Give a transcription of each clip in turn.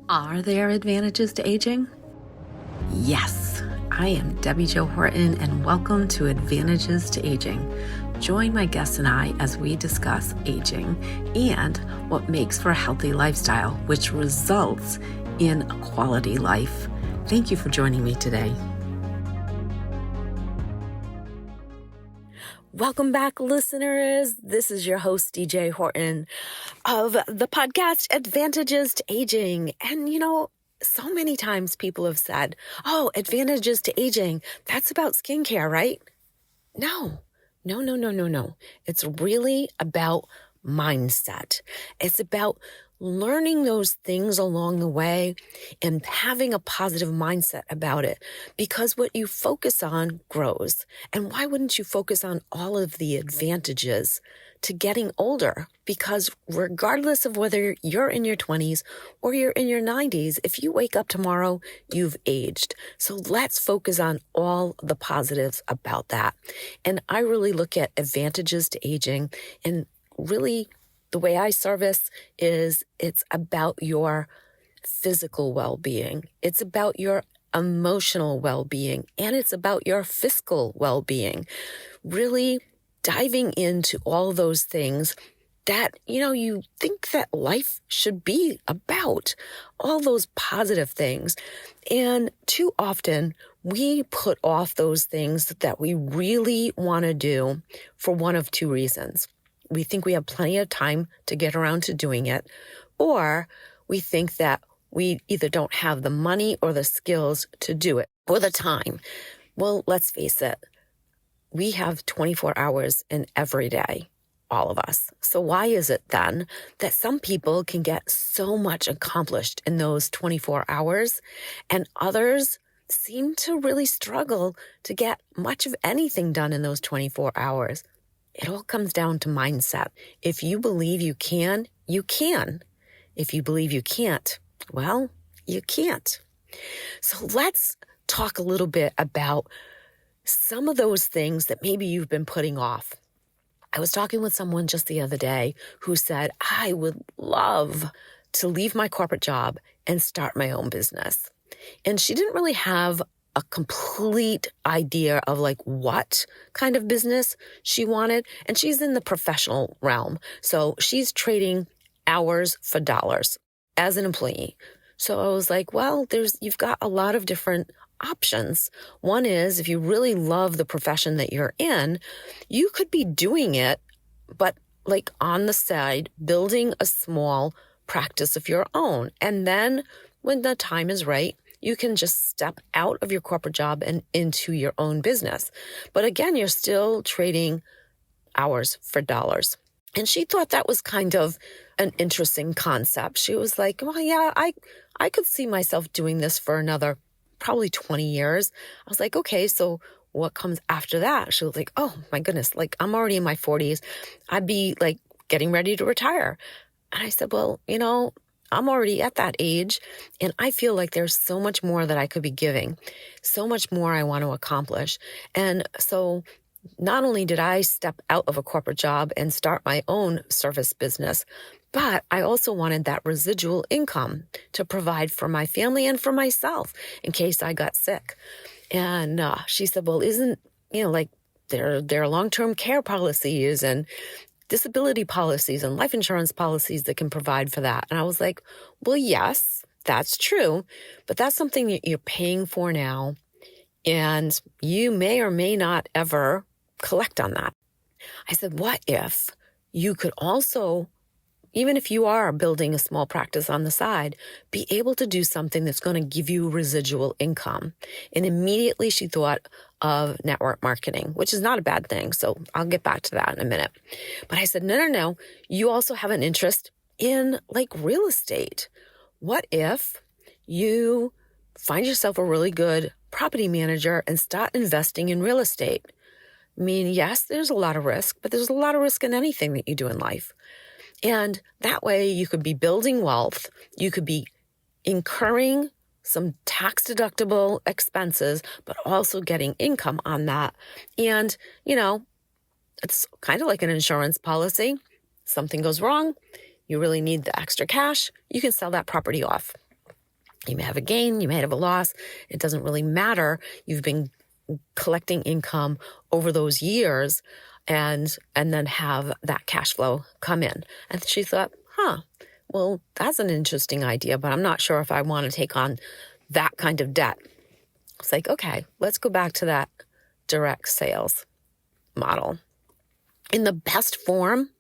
Are there advantages to aging? Yes, I am Debbi-Jo Horton, and welcome to Advantages to Aging. Join my guests and I as we discuss aging and what makes for a healthy lifestyle, which results in a quality life. Thank you for joining me today. Welcome back, listeners. This is your host, DJ Horton, of the podcast Advantages to Aging. And so many times people have said, oh, advantages to aging, that's about skincare, right? No. It's really about mindset. It's about learning those things along the way and having a positive mindset about it, because what you focus on grows. And why wouldn't you focus on all of the advantages to getting older? Because regardless of whether you're in your 20s or you're in your 90s, if you wake up tomorrow, you've aged. So let's focus on all the positives about that. And I really look at advantages to aging, and really the way I service is it's about your physical well-being. It's about your emotional well-being, and it's about your fiscal well-being. Really diving into all those things that, you think that life should be about, all those positive things. And too often we put off those things that we really want to do for one of two reasons. We think we have plenty of time to get around to doing it, or we think that we either don't have the money or the skills to do it, or the time. Well, let's face it. We have 24 hours in every day, all of us. So why is it then that some people can get so much accomplished in those 24 hours and others seem to really struggle to get much of anything done in those 24 hours? It all comes down to mindset. If you believe you can, you can. If you believe you can't, well, you can't. So let's talk a little bit about some of those things that maybe you've been putting off. I was talking with someone just the other day who said, I would love to leave my corporate job and start my own business. And she didn't really have a complete idea of what kind of business she wanted. And she's in the professional realm. So she's trading hours for dollars as an employee. So I was like, well, you've got a lot of different options. One is, if you really love the profession that you're in, you could be doing it, but on the side, building a small practice of your own. And then when the time is right, you can just step out of your corporate job and into your own business. But again, you're still trading hours for dollars. And she thought that was kind of an interesting concept. She was like, well, yeah, I could see myself doing this for another probably 20 years. I was like, okay, so what comes after that? She was like, oh my goodness, I'm already in my 40s. I'd be getting ready to retire. And I said, well, I'm already at that age, and I feel like there's so much more that I could be giving, so much more I want to accomplish. And so not only did I step out of a corporate job and start my own service business, but I also wanted that residual income to provide for my family and for myself in case I got sick. And she said, well, isn't, there are long-term care policies and disability policies and life insurance policies that can provide for that. And I was like, well, yes, that's true, but that's something that you're paying for now, and you may or may not ever collect on that. I said, what if you could also, even if you are building a small practice on the side, be able to do something that's going to give you residual income? And immediately she thought of network marketing, which is not a bad thing. So I'll get back to that in a minute. But I said, no. You also have an interest in real estate. What if you find yourself a really good property manager and start investing in real estate? I mean, yes, there's a lot of risk, but there's a lot of risk in anything that you do in life. And that way you could be building wealth. You could be incurring some tax-deductible expenses, but also getting income on that. And, it's kind of like an insurance policy. Something goes wrong, you really need the extra cash, you can sell that property off. You may have a gain, you may have a loss. It doesn't really matter. You've been collecting income over those years and then have that cash flow come in. And she thought, well, that's an interesting idea, but I'm not sure if I want to take on that kind of debt. It's like, okay, let's go back to that direct sales model. In the best form,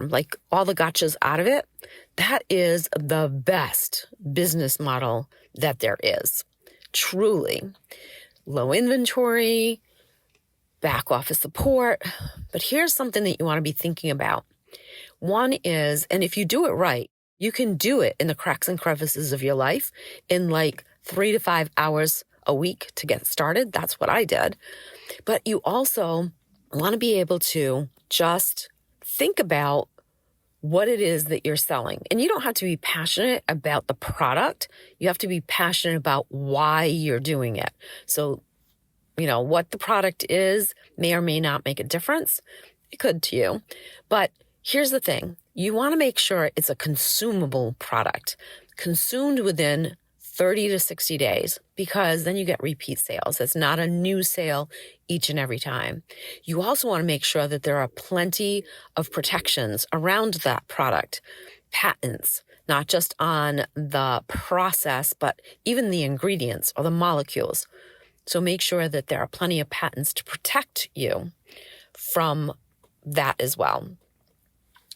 like all the gotchas out of it, that is the best business model that there is. Truly. Low inventory, back office support. But here's something that you want to be thinking about. One is, and if you do it right, you can do it in the cracks and crevices of your life in like 3 to 5 hours a week to get started. That's what I did. But you also want to be able to just think about what it is that you're selling. And you don't have to be passionate about the product. You have to be passionate about why you're doing it. So, what the product is may or may not make a difference. It could to you. But here's the thing. You want to make sure it's a consumable product, consumed within 30 to 60 days, because then you get repeat sales. It's not a new sale each and every time. You also want to make sure that there are plenty of protections around that product, patents, not just on the process, but even the ingredients or the molecules. So make sure that there are plenty of patents to protect you from that as well.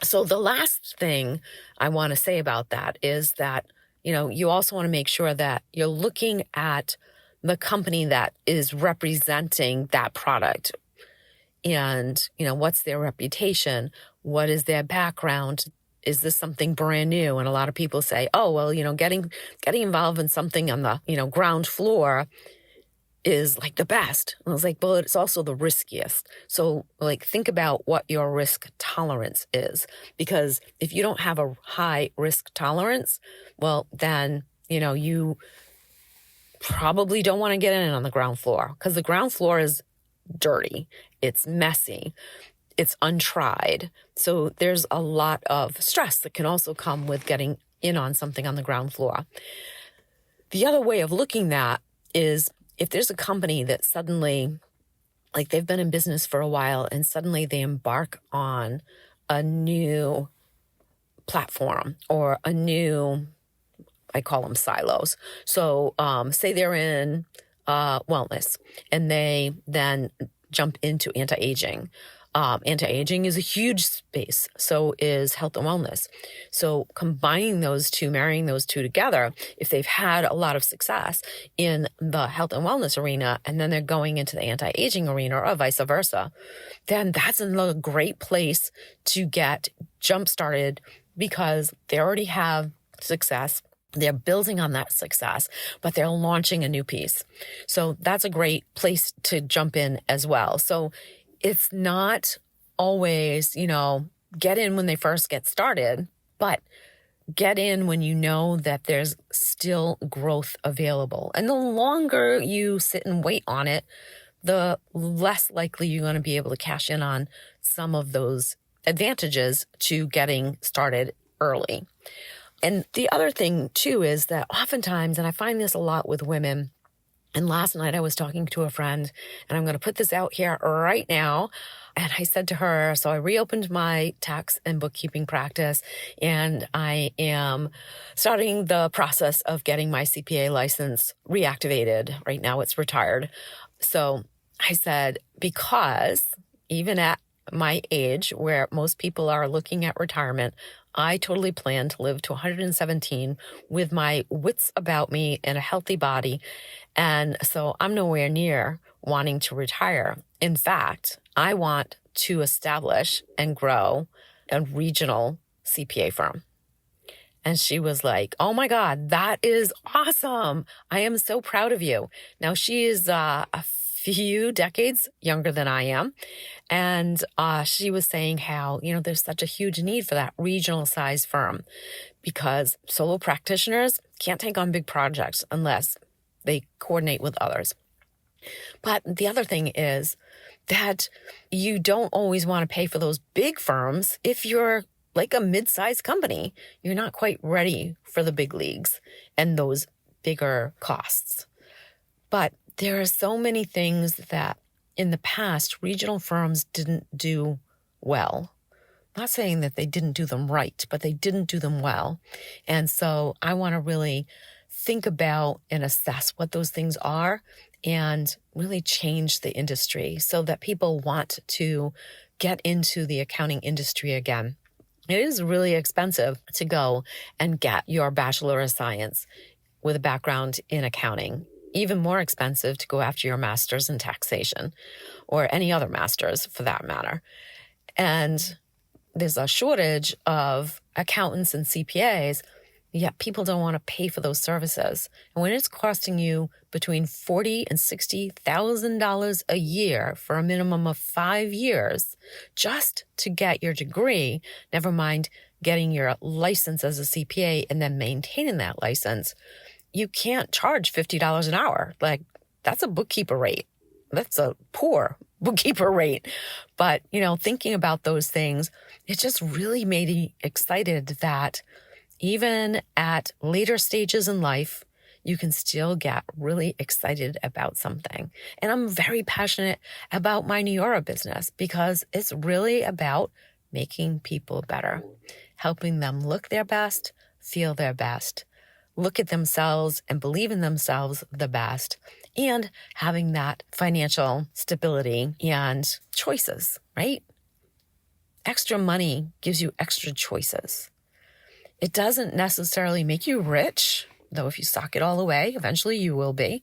So the last thing I want to say about that is that you also want to make sure that you're looking at the company that is representing that product and, what's their reputation? What is their background? Is this something brand new? And a lot of people say, oh, well, getting involved in something on the, ground floor is like the best. And I was like, well, it's also the riskiest. So think about what your risk tolerance is, because if you don't have a high risk tolerance, well, then, you probably don't want to get in on the ground floor, because the ground floor is dirty. It's messy. It's untried. So there's a lot of stress that can also come with getting in on something on the ground floor. The other way of looking at is, if there's a company that suddenly, they've been in business for a while and suddenly they embark on a new platform or a new, I call them silos. So say they're in wellness and they then jump into anti-aging. Anti-aging is a huge space. So is health and wellness. So combining those two, marrying those two together, if they've had a lot of success in the health and wellness arena, and then they're going into the anti-aging arena or vice versa, then that's another great place to get jump-started, because they already have success. They're building on that success, but they're launching a new piece. So that's a great place to jump in as well. So it's not always, get in when they first get started, but get in when you know that there's still growth available. And the longer you sit and wait on it, the less likely you're going to be able to cash in on some of those advantages to getting started early. And the other thing too is that oftentimes, and I find this a lot with women, and last night I was talking to a friend, and I'm going to put this out here right now. And I said to her, so I reopened my tax and bookkeeping practice, and I am starting the process of getting my CPA license reactivated. Right now it's retired. So I said, because even at my age, where most people are looking at retirement, I totally plan to live to 117 with my wits about me and a healthy body. And so I'm nowhere near wanting to retire. In fact, I want to establish and grow a regional CPA firm. And she was like, oh my God, that is awesome. I am so proud of you. Now, she is a few decades younger than I am. And she was saying how, there's such a huge need for that regional size firm, because solo practitioners can't take on big projects unless they coordinate with others. But the other thing is that you don't always want to pay for those big firms if you're like a mid-sized company. You're not quite ready for the big leagues and those bigger costs. But there are so many things that in the past, regional firms didn't do well. I'm not saying that they didn't do them right, but they didn't do them well. And so I want to really think about and assess what those things are and really change the industry so that people want to get into the accounting industry again. It is really expensive to go and get your Bachelor of Science with a background in accounting. Even more expensive to go after your master's in taxation or any other master's for that matter. And there's a shortage of accountants and CPAs, yet people don't want to pay for those services. And when it's costing you between $40,000 and $60,000 a year for a minimum of 5 years just to get your degree, never mind getting your license as a CPA and then maintaining that license, you can't charge $50 an hour. Like, that's a bookkeeper rate. That's a poor bookkeeper rate. But, thinking about those things, it just really made me excited that even at later stages in life, you can still get really excited about something. And I'm very passionate about my Neura business because it's really about making people better, helping them look their best, feel their best, look at themselves and believe in themselves the best, and having that financial stability and choices, right? Extra money gives you extra choices. It doesn't necessarily make you rich, though if you sock it all away, eventually you will be,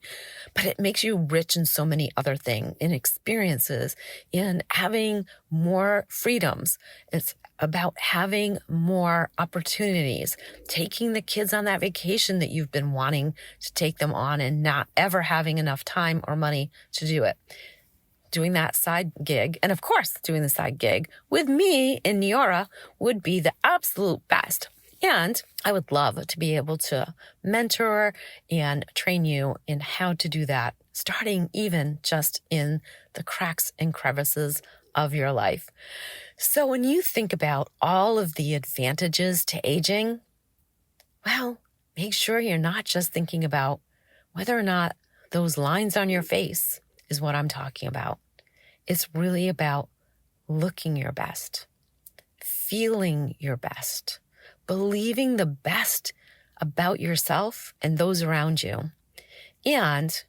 but it makes you rich in so many other things, in experiences, in having more freedoms. It's about having more opportunities, taking the kids on that vacation that you've been wanting to take them on and not ever having enough time or money to do it. Doing that side gig, and of course, doing the side gig with me in Neura would be the absolute best. And I would love to be able to mentor and train you in how to do that, starting even just in the cracks and crevices of your life. So when you think about all of the advantages to aging, well, make sure you're not just thinking about whether or not those lines on your face is what I'm talking about. It's really about looking your best, feeling your best, believing the best about yourself and those around you, and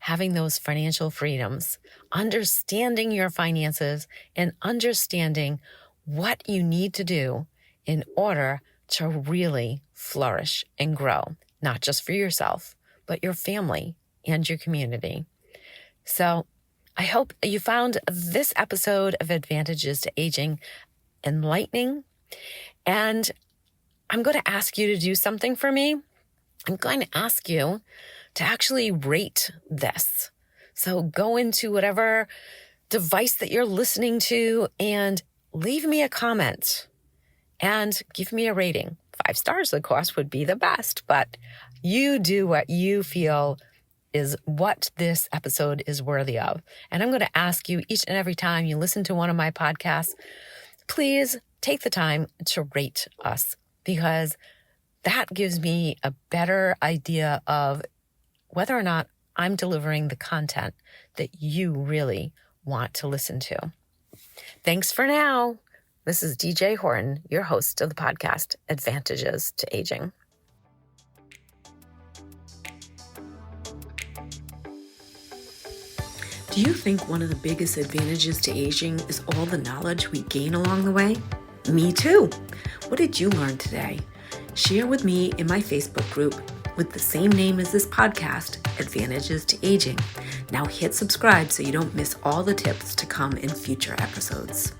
having those financial freedoms, understanding your finances and understanding what you need to do in order to really flourish and grow, not just for yourself, but your family and your community. So I hope you found this episode of Advantages to Aging enlightening. And I'm going to ask you to do something for me. I'm going to ask you to actually rate this. So go into whatever device that you're listening to and leave me a comment and give me a rating. 5 stars, of course, would be the best, but you do what you feel is what this episode is worthy of. And I'm going to ask you each and every time you listen to one of my podcasts, please take the time to rate us, because that gives me a better idea of whether or not I'm delivering the content that you really want to listen to. Thanks for now. This is DJ Horton, your host of the podcast, Advantages to Aging. Do you think one of the biggest advantages to aging is all the knowledge we gain along the way? Me too. What did you learn today? Share with me in my Facebook group with the same name as this podcast, Advantages to Aging. Now hit subscribe so you don't miss all the tips to come in future episodes.